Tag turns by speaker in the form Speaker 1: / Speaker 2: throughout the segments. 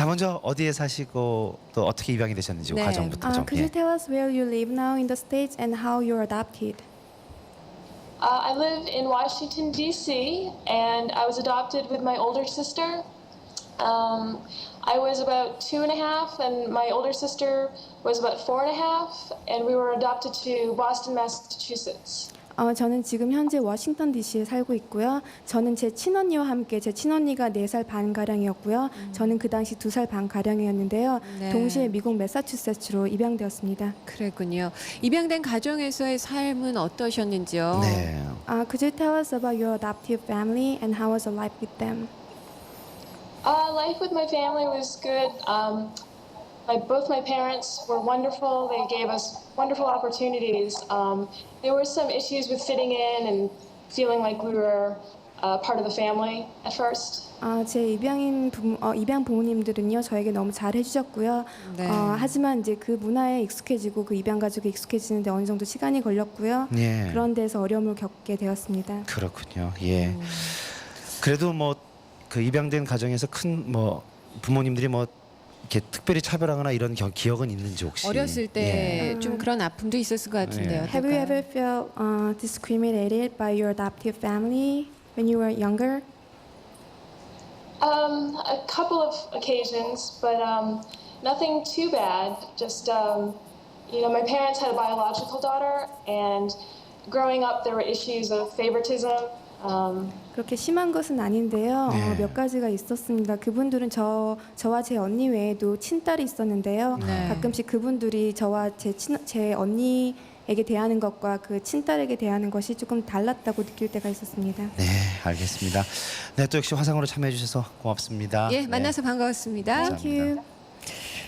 Speaker 1: 자, 먼저 어디에 사시고 또 어떻게 입양이 되셨는지
Speaker 2: 네.
Speaker 1: 과정부터 좀.
Speaker 3: Could you tell us where you live now in the States and how you're adopted?
Speaker 4: I live in Washington, D.C., and I was adopted with my older sister. I was about 2.5, and my older sister was about 4.5, and we were adopted to Boston, Massachusetts.
Speaker 3: 저는 지금 현재 워싱턴 DC에 살고 있고요. 저는 제 친언니와 함께 제 친언니가 4살 반 가량이었고요. 저는 그 당시 2살 반 가량이었는데요.
Speaker 2: 네.
Speaker 3: 동시에 미국 매사추세츠로 입양되었습니다.
Speaker 2: 그랬군요. 입양된 가정에서의 삶은 어떠셨는지요?
Speaker 1: 네.
Speaker 3: Could you tell us about your adoptive family and how was your life with them?
Speaker 4: Life with my family was good. Both my parents were wonderful. They gave us wonderful opportunities. There were some issues with fitting in and feeling like we were part of the family at first.
Speaker 3: 제 입양 부모님들은요 저에게 너무 잘 해주셨고요.
Speaker 2: 네.
Speaker 3: 하지만 이제 그 문화에 익숙해지고 그 입양 가족에 익숙해지는데 어느 정도 시간이 걸렸고요.
Speaker 1: 예.
Speaker 3: 그런 데서 어려움을 겪게 되었습니다.
Speaker 1: 그렇군요. 예. 그래도 뭐 그 입양된 가정에서 큰 뭐 부모님들이 뭐 이렇게 특별히 차별하거나 이런 기억은 있는지 혹시?
Speaker 2: 어렸을 때 좀 그런 아픔도 있었을 것 같은데요.
Speaker 3: Have you
Speaker 2: 어떨까요?
Speaker 3: ever felt discriminated by your adoptive family when you were younger?
Speaker 4: A couple of occasions, but nothing too bad. Just, my parents had a biological daughter, and growing up, there were issues of favoritism.
Speaker 3: 그렇게 심한 것은 아닌데요.
Speaker 1: 네.
Speaker 3: 몇 가지가 있었습니다. 그분들은 저와 제 언니 외에도 친딸이 있었는데요.
Speaker 2: 네.
Speaker 3: 가끔씩 그분들이 저와 제 언니에게 대하는 것과 그 친딸에게 대하는 것이 조금 달랐다고 느낄 때가 있었습니다.
Speaker 1: 네, 알겠습니다. 네, 또 역시 화상으로 참여해 주셔서 고맙습니다.
Speaker 2: 예,
Speaker 1: 네.
Speaker 2: 만나서 반가웠습니다.
Speaker 3: Thank you.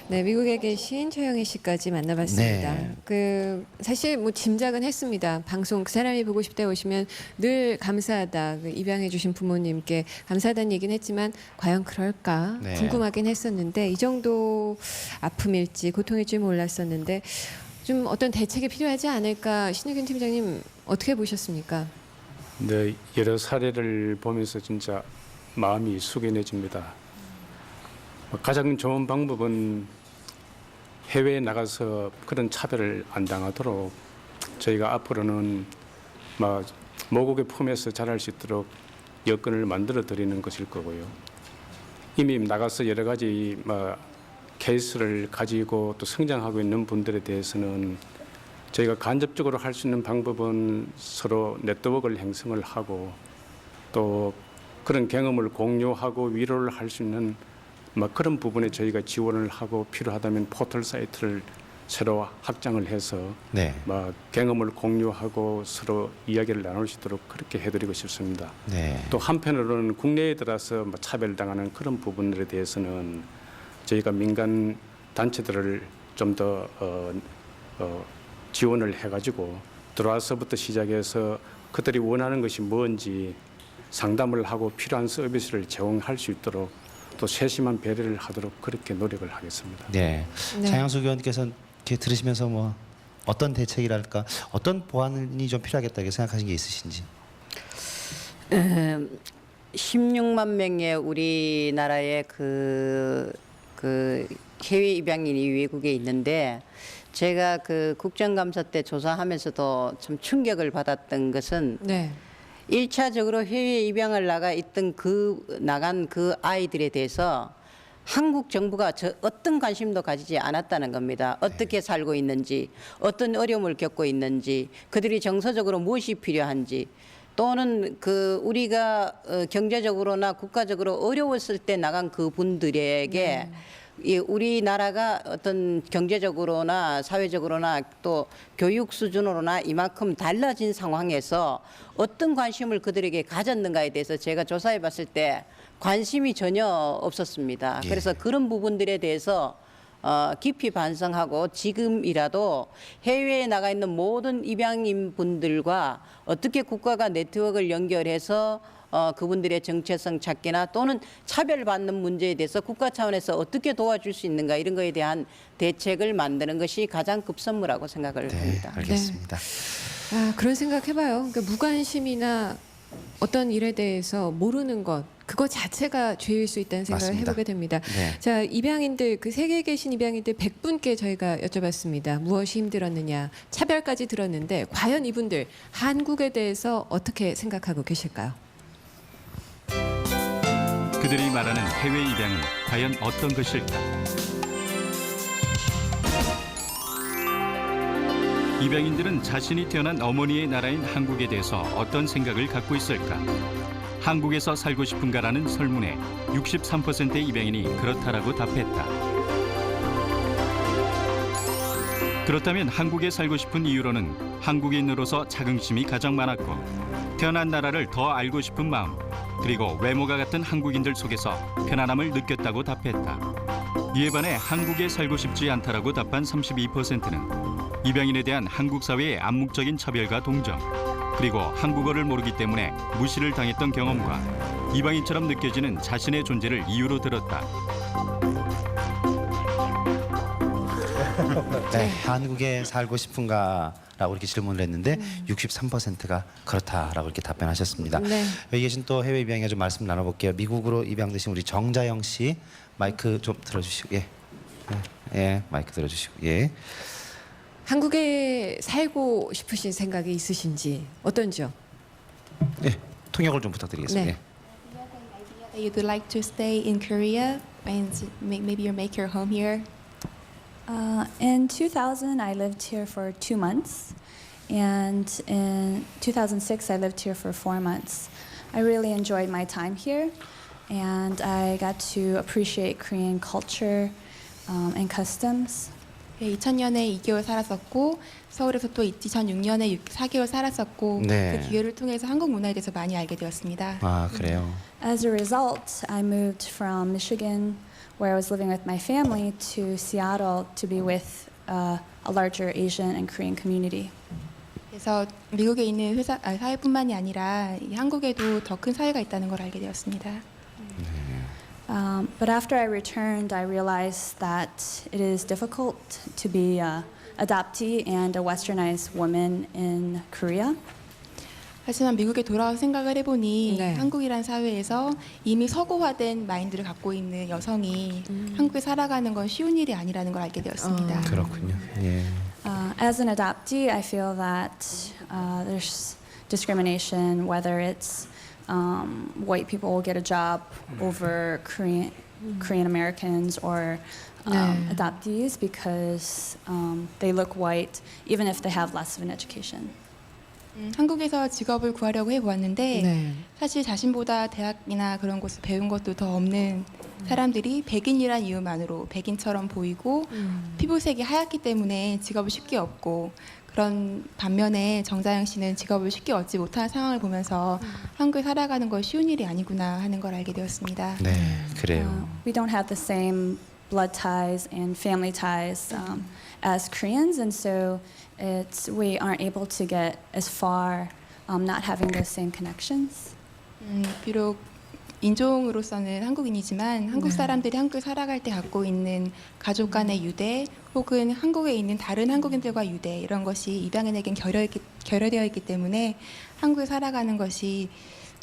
Speaker 2: 네, 미국에 계신 최영희 씨까지 만나봤습니다.
Speaker 1: 네.
Speaker 2: 사실 뭐 짐작은 했습니다. 방송 그 사람이 보고 싶다 오시면 늘 감사하다. 입양해주신 부모님께 감사하다는 얘기는 했지만 과연 그럴까
Speaker 1: 네.
Speaker 2: 궁금하긴 했었는데 이 정도 아픔일지 고통일지 몰랐었는데 좀 어떤 대책이 필요하지 않을까. 신혜균 팀장님 어떻게 보셨습니까?
Speaker 5: 네, 여러 사례를 보면서 진짜 마음이 숙연해집니다. 가장 좋은 방법은 해외에 나가서 그런 차별을 안 당하도록 저희가 앞으로는 모국의 품에서 자랄 수 있도록 여건을 만들어 드리는 것일 거고요. 이미 나가서 여러 가지 케이스를 가지고 또 성장하고 있는 분들에 대해서는 저희가 간접적으로 할 수 있는 방법은 서로 네트워크를 형성을 하고 또 그런 경험을 공유하고 위로를 할 수 있는 그런 부분에 저희가 지원을 하고 필요하다면 포털 사이트를 새로 확장을 해서
Speaker 1: 네.
Speaker 5: 경험을 공유하고 서로 이야기를 나눌 수 있도록 그렇게 해드리고 싶습니다.
Speaker 1: 네.
Speaker 5: 또 한편으로는 국내에 들어서 차별당하는 그런 부분들에 대해서는 저희가 민간 단체들을 좀 더 지원을 해가지고 들어와서부터 시작해서 그들이 원하는 것이 뭔지 상담을 하고 필요한 서비스를 제공할 수 있도록 또 세심한 배려를 하도록 그렇게 노력을 하겠습니다.
Speaker 1: 네.
Speaker 2: 네.
Speaker 1: 장양수 의원께서 이렇게 들으시면서 뭐 어떤 대책이랄까, 어떤 보완이 좀 필요하겠다 이렇게 생각하신 게 있으신지?
Speaker 6: 16만 명의 우리나라의 그 해외 입양인이 외국에 있는데 제가 그 국정감사 때 조사하면서도 참 충격을 받았던 것은
Speaker 2: 네.
Speaker 6: 1차적으로 해외 입양을 나간 그 아이들에 대해서 한국 정부가 어떤 관심도 가지지 않았다는 겁니다. 어떻게 살고 있는지, 어떤 어려움을 겪고 있는지, 그들이 정서적으로 무엇이 필요한지, 또는 우리가 경제적으로나 국가적으로 어려웠을 때 나간 그 분들에게 이 우리나라가 어떤 경제적으로나 사회적으로나 또 교육 수준으로나 이만큼 달라진 상황에서 어떤 관심을 그들에게 가졌는가에 대해서 제가 조사해 봤을 때 관심이 전혀 없었습니다.
Speaker 1: 예.
Speaker 6: 그래서 그런 부분들에 대해서 깊이 반성하고 지금이라도 해외에 나가 있는 모든 입양인 분들과 어떻게 국가가 네트워크를 연결해서 그분들의 정체성 찾기나 또는 차별받는 문제에 대해서 국가 차원에서 어떻게 도와줄 수 있는가 이런 거에 대한 대책을 만드는 것이 가장 급선무라고 생각을
Speaker 1: 네,
Speaker 6: 합니다.
Speaker 1: 알겠습니다.
Speaker 2: 그런 생각 해봐요. 그러니까 무관심이나 어떤 일에 대해서 모르는 것 그거 자체가 죄일 수 있다는 생각을
Speaker 1: 맞습니다.
Speaker 2: 해보게 됩니다.
Speaker 1: 네.
Speaker 2: 자, 입양인들 그 세계에 계신 입양인들 100분께 저희가 여쭤봤습니다. 무엇이 힘들었느냐, 차별까지 들었는데 과연 이분들 한국에 대해서 어떻게 생각하고 계실까요?
Speaker 7: 그들이 말하는 해외 입양은 과연 어떤 것일까? 입양인들은 자신이 태어난 어머니의 나라인 한국에 대해서 어떤 생각을 갖고 있을까? 한국에서 살고 싶은가라는 설문에 63%의 입양인이 그렇다라고 답했다. 그렇다면 한국에 살고 싶은 이유로는 한국인으로서 자긍심이 가장 많았고 태어난 나라를 더 알고 싶은 마음 그리고 외모가 같은 한국인들 속에서 편안함을 느꼈다고 답했다. 이에 반해 한국에 살고 싶지 않다라고 답한 32%는 입양인에 대한 한국 사회의 암묵적인 차별과 동정 그리고 한국어를 모르기 때문에 무시를 당했던 경험과 이방인처럼 느껴지는 자신의 존재를 이유로 들었다.
Speaker 1: 네, 한국에 살고 싶은가라고 이렇게 질문을 했는데 63%가 그렇다라고 이렇게 답변하셨습니다.
Speaker 2: 네.
Speaker 1: 여기 계신 또 해외 입양에 좀 말씀 나눠볼게요. 미국으로 입양되신 우리 정자영 씨 마이크 좀 들어주시고 예, 마이크 들어주시고 예.
Speaker 2: 한국에 살고 싶으신 생각이 있으신지 어떤지요?
Speaker 1: 예, 통역을 좀 부탁드리겠습니다.
Speaker 2: 네. 예.
Speaker 8: You'd like to stay in Korea and maybe you make your home here?
Speaker 9: In 2000, I lived here for 2 months, and in 2006, I lived here for 4 months. I really enjoyed my time here, and I got to appreciate Korean culture and customs.
Speaker 8: 네, 2000년에 2개월 살았었고 서울에서 또 2006년에 4개월 살았었고
Speaker 1: 네.
Speaker 8: 그 기회를 통해서 한국 문화에 대해서 많이 알게 되었습니다.
Speaker 1: 아 그래요.
Speaker 9: As a result, I moved from Michigan, where I was living with my family, to Seattle to be with a larger Asian and Korean community.
Speaker 8: 그래서 미국에 있는 사회뿐만이 아니라 이 한국에도 더 큰 사회가 있다는 걸 알게 되었습니다.
Speaker 9: But after I returned, I realized that it is difficult to be an adoptee and a westernized woman in Korea.
Speaker 8: 하지만 미국에 돌아와서 생각을 해보니
Speaker 2: 네.
Speaker 8: 한국이란 사회에서 이미 서구화된 마인드를 갖고 있는 여성이 한국에 살아가는 건 쉬운 일이 아니라는 걸 알게 되었습니다.
Speaker 1: 그렇군요. 예.
Speaker 9: As an adoptee, I feel that there's discrimination, whether it's white people will get a job over Korean Americans or adoptees because they look white, even if they have less of an education.
Speaker 8: 한국에서 직업을 구하려고 해보았는데
Speaker 2: 네.
Speaker 8: 사실 자신보다 대학이나 그런 곳을 배운 것도 더 없는 사람들이 백인이란 이유만으로 백인처럼 보이고 피부색이 하얗기 때문에 직업을 쉽게 얻고 그런 반면에 정자영 씨는 직업을 쉽게 얻지 못하는 상황을 보면서 한국에 살아가는 건 쉬운 일이 아니구나 하는 걸 알게 되었습니다.
Speaker 1: 네, 그래요.
Speaker 9: We don't have the same blood ties and family ties as Koreans, and so we aren't able to get as far not having those same connections.
Speaker 8: 비록 인종으로서는 한국인이지만 한국 사람들이 한국에 살아갈 때 갖고 있는 가족 간의 유대 혹은 한국에 있는 다른 한국인들과 유대 이런 것이 입양인에겐 결여되어 있기 때문에 한국에 살아가는 것이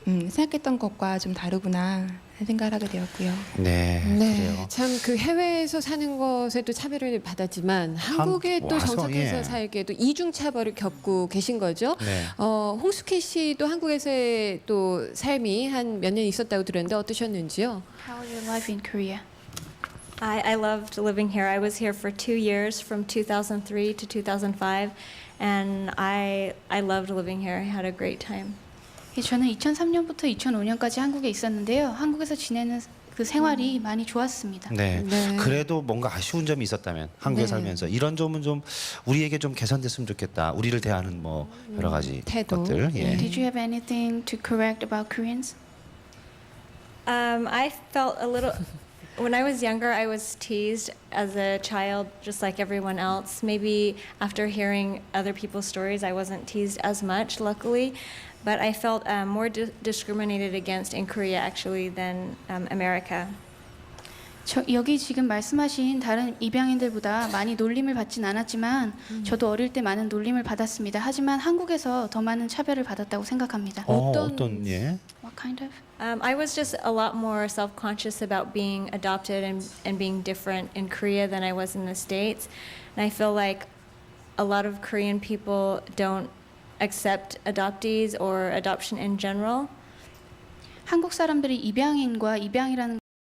Speaker 8: 생각했던 것과 좀 다르구나 하는 생각을 하게 되었고요.
Speaker 1: 네, 그래요.
Speaker 2: 참 그 해외에서 사는 것에도 차별을 받았지만 한국에 또
Speaker 1: 와서,
Speaker 2: 정착해서
Speaker 1: 예.
Speaker 2: 살기에도 이중 차별을 겪고 계신 거죠.
Speaker 1: 네.
Speaker 2: 홍숙희 씨도 한국에서의 또 삶이 한 몇 년 있었다고 들었는데 어떠셨는지요?
Speaker 10: How was your life in Korea?
Speaker 11: I loved living here. I was here for 2 years, from 2003 to 2005, and I loved living here. I had a great time.
Speaker 10: 저는 2003년부터 2005년까지 한국에 있었는데요. 한국에서 지내는 그 생활이 많이 좋았습니다.
Speaker 1: 네.
Speaker 2: 네.
Speaker 1: 그래도 뭔가 아쉬운 점이 있었다면 한국에
Speaker 2: 네.
Speaker 1: 살면서 이런 점은 좀 우리에게 좀 개선됐으면 좋겠다. 우리를 대하는 뭐 여러 가지
Speaker 2: 태도.
Speaker 1: 것들. 예.
Speaker 10: Did you have anything to correct about Koreans?
Speaker 11: I felt a little. When I was younger, I was teased as a child, just like everyone else. Maybe after hearing other people's stories, I wasn't teased as much, luckily. But I felt more discriminated against in Korea, actually, than America.
Speaker 9: 여기 지금 말씀하신 다른 입양인들보다 많이 놀림을 받진 않았지만 저도 어릴 때 많은 놀림을 받았습니다. 하지만 한국에서 더 많은 차별을 받았다고 생각합니다.
Speaker 1: 어떤 예?
Speaker 9: What kind of?
Speaker 11: I was just a lot more self-conscious about being adopted and being different in Korea than I was in the States. And I feel like a lot of Korean people don't accept adoptees or adoption in general.
Speaker 9: 한국 사람들이 입양인과 입양이라는